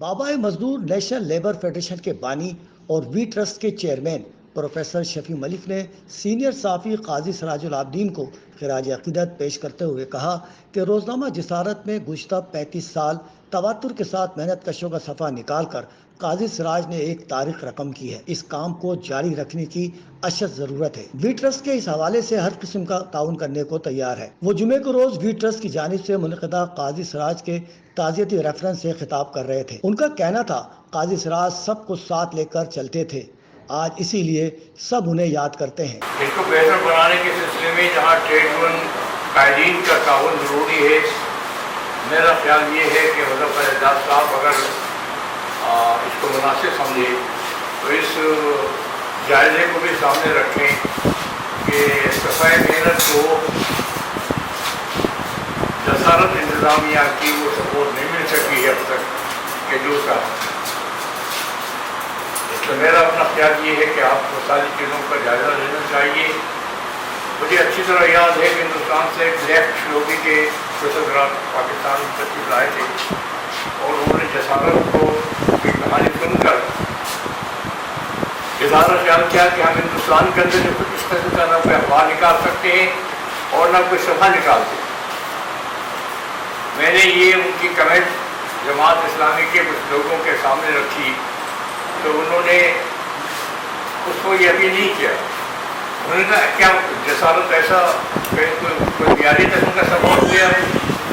بابائے مزدور national labour federation کے بانی اور وی ٹرسٹ کے چیئرمین پروفیسر شفیع ملک نے سینئر صحافی قاضی سراج العابدین کو خراج عقیدت پیش کرتے ہوئے کہا کہ روزنامہ جسارت میں گزشتہ 35 سال تواتر کے ساتھ محنت کشوں کا صفحہ نکال کر قاضی سراج نے ایک تاریخ رقم کی ہے۔ اس کام کو جاری رکھنے کی اشد ضرورت ہے۔ وی ٹرسٹ کے اس حوالے سے ہر قسم کا تعاون کرنے کو تیار ہے۔ وہ جمعے کو روز وی ٹرسٹ کی جانب سے منعقدہ قاضی سراج کے تعزیتی ریفرنس سے خطاب کر رہے تھے۔ ان کا کہنا تھا قاضی سراج سب کو ساتھ لے کر چلتے تھے، آج اسی لیے سب انہیں یاد کرتے ہیں۔ اس کو بہتر بنانے کے سلسلے میں جہاں ٹریڈ یونین قائدین کا تعاون ضروری ہے، میرا خیال یہ ہے کہ مظفر اعجاز صاحب اگر اس کو مناسب سمجھے تو اس جائزے کو بھی سامنے رکھیں کہ صفحہ محنت کو جسارت انتظامیہ کی وہ سپورٹ نہیں مل سکی ہے اب تک کہ جو تھا۔ تو میرا اپنا خیال یہ ہے کہ آپ کو ساری چیزوں کا جائزہ لینا چاہیے۔ مجھے اچھی طرح یاد ہے کہ ہندوستان سے لیفٹ لوبی کے فوٹوگراف پاکستان میں تشریف لائے تھے اور انہوں نے جسارت کو کی کہانی سن کر اظہار خیال کیا کہ ہم ہندوستان کے اندر جو کچھ اس قسم کا نہ کوئی اخبار نکال سکتے ہیں اور نہ کوئی صفحہ نکالتے۔ میں نے یہ ان کی کمنٹ جماعت اسلامی کے کچھ لوگوں کے سامنے رکھی تو انہوں نے اس کو یقین نہیں کیا۔ انہوں نے کہا کیا جسارت ایسا کوئی معیاری قسم کا سپورٹ دیا ہے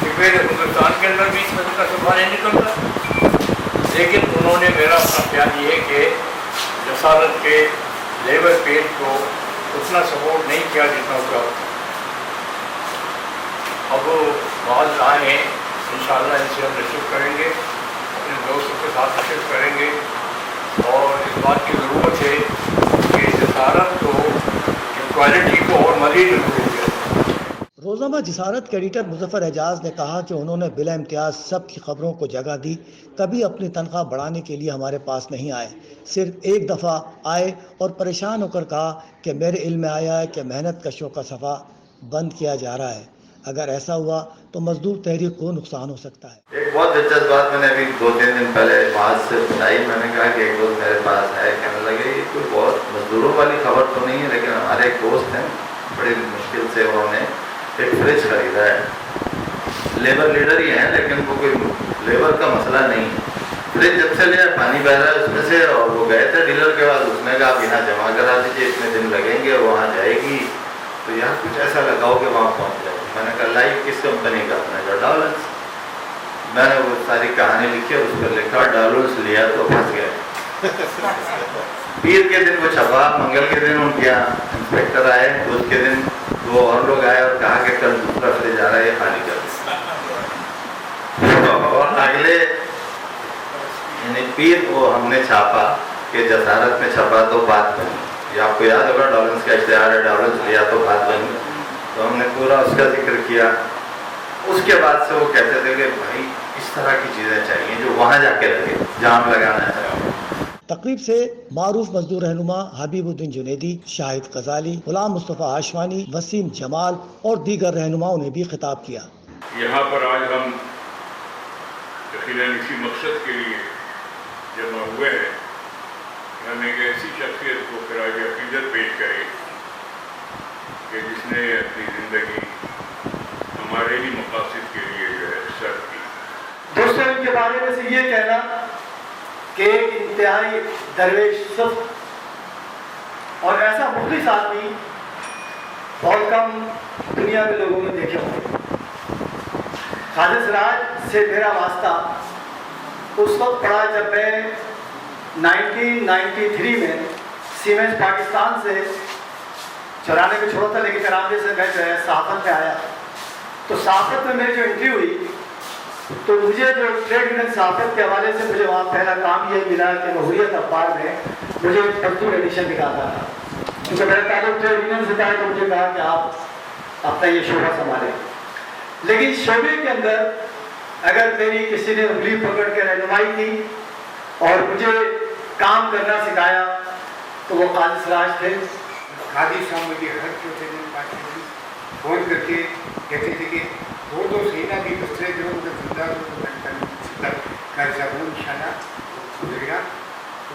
کہ پھر ہندوستان کے اندر بھی اس قسم کا سفر نہیں نکلتا۔ لیکن انہوں نے میرا اپنا خیال یہ ہے کہ جسارت کے لیبر پیج کو اتنا سپورٹ نہیں کیا جتنا اس کا۔ اب بعض آئے ہیں، انشاءاللہ ان سے ہم رشف کریں گے، اپنے دوستوں کے ساتھ رشف کریں گے اور اس بات کی ضرورت ہے کہ جسارت کو کوالٹی کو اور مزید امپروو کیا۔ روزنامہ جسارت کے ایڈیٹر مظفر اعجاز نے کہا کہ انہوں نے بلا امتیاز سب کی خبروں کو جگہ دی، کبھی اپنی تنخواہ بڑھانے کے لیے ہمارے پاس نہیں آئے، صرف ایک دفعہ آئے اور پریشان ہو کر کہا کہ میرے علم میں آیا ہے کہ محنت کشوں کا صفحہ بند کیا جا رہا ہے، اگر ایسا ہوا تو مزدور تحریک کو نقصان ہو سکتا ہے۔ ایک بہت دلچسپ بات میں نے ابھی 2-3 دن پہلے بعد سے سنائی، میں نے کہا کہ ایک دوست میرے پاس ہے، کہنے لگے یہ کوئی بہت مزدوروں والی خبر تو نہیں ہے، لیکن ہمارے ایک دوست ہیں بڑی مشکل سے انہوں نے ایک فریج خریدا ہے، لیبر لیڈر ہی ہیں لیکن وہ کوئی لیبر کا مسئلہ نہیں ہے۔ فریج جب سے لیا پانی بہ رہا ہے اس میں سے، اور وہ گئے تھے ڈیلر کے بعد، اس نے کہا آپ یہاں جمع کرا دیجیے، اتنے دن لگیں گے، وہاں جائے گی تو یہاں کچھ ایسا لگاؤ کہ وہاں پہنچ جائے۔ میں نے کہا لائف کس کمپنی کا؟ میں نے کہا ڈالرس۔ میں نے وہ ساری کہانی لکھی اور اس پر لکھا ڈالرس لیا تو پھنس گئے۔ پیر کے دن وہ چھپا، منگل کے دن ان کے یہاں انسپیکٹر آئے، بدھ کے دن 2 اور لوگ آئے اور کہا کہ کل دوسرا فریج آ رہا ہے، یہ خالی کر دیں۔ اور اگلے یعنی پیر وہ ہم نے چھاپا کہ جسارت میں چھپا تو بات بنی۔ یہ آپ کو یاد ہوگا ڈالرس کا اشتہار ہے، ڈالرس لیا تو بات بنی، تو ہم نے پورا اس کا ذکر کیا۔ اس کے بعد سے وہ کہتے تھے کہ بھائی اس طرح کی چیزیں چاہیے جو وہاں جا کے لگے، جام لگانا چاہیے۔ تقریب سے معروف مزدور رہنما حبیب الدین جنیدی، شاہد غزالی، غلام مصطفیٰ ہاشمانی، وسیم جمال اور دیگر رہنماؤں نے بھی خطاب کیا۔ یہاں پر آج ہم یقیناً اسی مقصد کے لیے جمع ہوئے ہیں کہ ہم ایک ایسی شخصیت کو خراج عقیدت پیش کریں کہ جس نے اپنی زندگی ہمارے ہی مقاصد کے لیے جو ہے صرف کی۔ دوستوں ان کے بارے میں سے یہ کہنا کہ ایک انتہائی درویش صف اور ایسا مخلص آدمی بہت کم دنیا میں لوگوں نے دیکھے ہوں۔ قاضی سراج سے میرا واسطہ اس وقت پڑا جب میں 1993 میں سیمنٹ پاکستان سے 94 میں چھوڑا تھا، لیکن 94 سے میں جو ہے صحافت میں آیا، تو صحافت میں میری جو انٹری ہوئی تو مجھے جو ٹریڈ یونین صحافت کے حوالے سے مجھے وہاں پہلا کام یہ ملا کہ نوحریت اخبار میں مجھے مزدور ایڈیشن نکالنا تھا، کیونکہ میرا تعلق ٹریڈ یونین سے تھا، تو مجھے کہا کہ آپ اپنا یہ شعبہ سنبھالیں۔ لیکن شعبے کے اندر اگر میری کسی نے انگلی پکڑ کے رہنمائی کی اور مجھے کام کرنا سکھایا تو وہ قاضی سراج تھے۔ قاضی صاحب مجھے ہر چوتھے دن بات فون کر کے کہتے تھے کہ وہ تو صحیح نہ بھی دوسرے جو زندہ کر سکوں انشاءاللہ۔